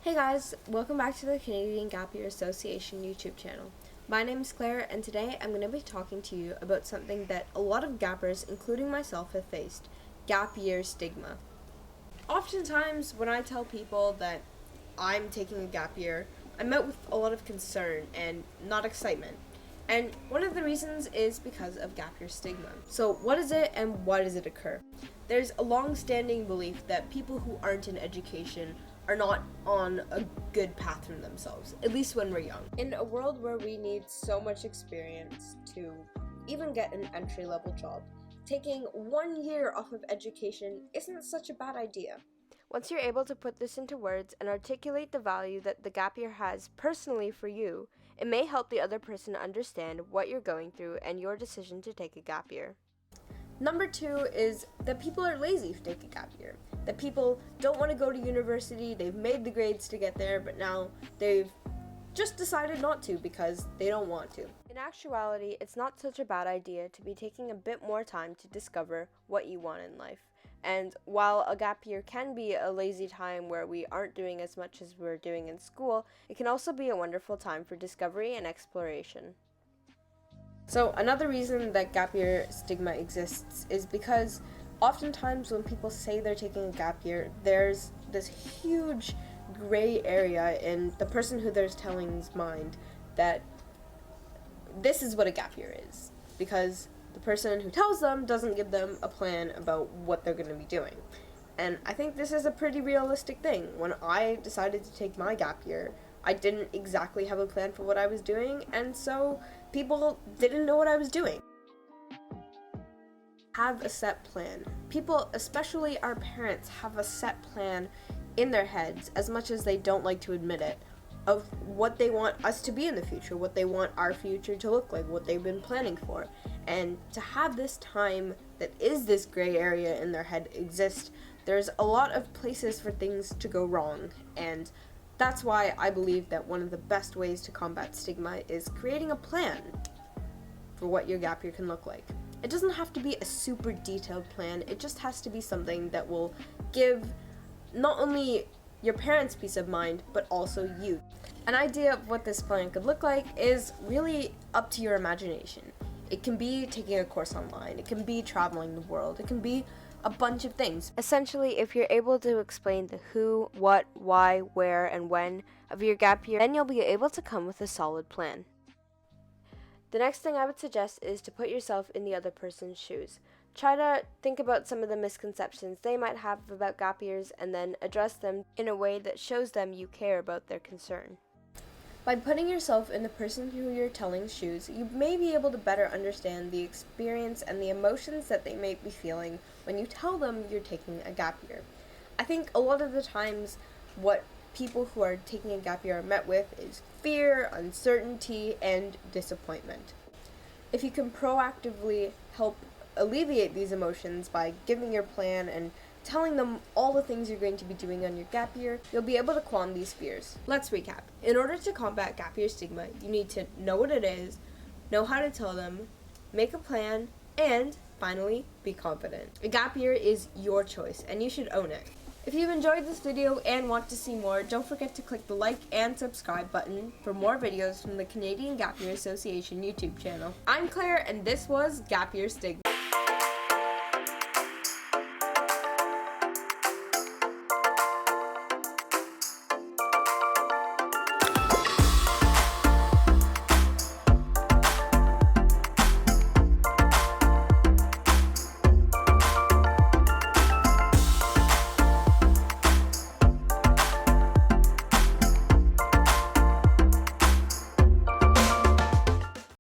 Hey guys, welcome back to the Canadian Gap Year Association YouTube channel. My name is Claire, and today I'm going to be talking to you about something that a lot of gappers, including myself, have faced: gap year stigma. Oftentimes, when I tell people that I'm taking a gap year, I'm met with a lot of concern and not excitement. And one of the reasons is because of gap year stigma. So what is it and why does it occur? There's a long-standing belief that people who aren't in education are not on a good path for themselves, at least when we're young. In a world where we need so much experience to even get an entry-level job, taking 1 year off of education isn't such a bad idea. Once you're able to put this into words and articulate the value that the gap year has personally for you, it may help the other person understand what you're going through and your decision to take a gap year. Number 2 is that people are lazy to take a gap year. That people don't want to go to university, they've made the grades to get there, but now they've just decided not to because they don't want to. In actuality, it's not such a bad idea to be taking a bit more time to discover what you want in life. And while a gap year can be a lazy time where we aren't doing as much as we're doing in school, it can also be a wonderful time for discovery and exploration. So another reason that gap year stigma exists is because oftentimes when people say they're taking a gap year, there's this huge gray area in the person who they're telling's mind that this is what a gap year is, because the person who tells them doesn't give them a plan about what they're going to be doing. And I think this is a pretty realistic thing. When I decided to take my gap year, I didn't exactly have a plan for what I was doing, and so people didn't know what I was doing. Have a set plan. People, especially our parents, have a set plan in their heads, as much as they don't like to admit it, of what they want us to be in the future, what they want our future to look like, what they've been planning for. And to have this time that is this gray area in their head exist, there's a lot of places for things to go wrong, and that's why I believe that one of the best ways to combat stigma is creating a plan for what your gap year can look like. It doesn't have to be a super detailed plan, it just has to be something that will give not only your parents peace of mind, but also you. An idea of what this plan could look like is really up to your imagination. It can be taking a course online, it can be traveling the world, it can be a bunch of things. Essentially, if you're able to explain the who, what, why, where, and when of your gap year, then you'll be able to come with a solid plan. The next thing I would suggest is to put yourself in the other person's shoes. Try to think about some of the misconceptions they might have about gap years and then address them in a way that shows them you care about their concern. By putting yourself in the person who you're telling's shoes, you may be able to better understand the experience and the emotions that they may be feeling when you tell them you're taking a gap year. I think a lot of the times what people who are taking a gap year are met with is fear, uncertainty, and disappointment. If you can proactively help alleviate these emotions by giving your plan and telling them all the things you're going to be doing on your gap year, you'll be able to calm these fears. Let's recap. In order to combat gap year stigma, you need to know what it is, know how to tell them, make a plan, and finally, be confident. A gap year is your choice, and you should own it. If you've enjoyed this video and want to see more, don't forget to click the like and subscribe button for more videos from the Canadian Gap Year Association YouTube channel. I'm Claire, and this was Gap Year Stigma.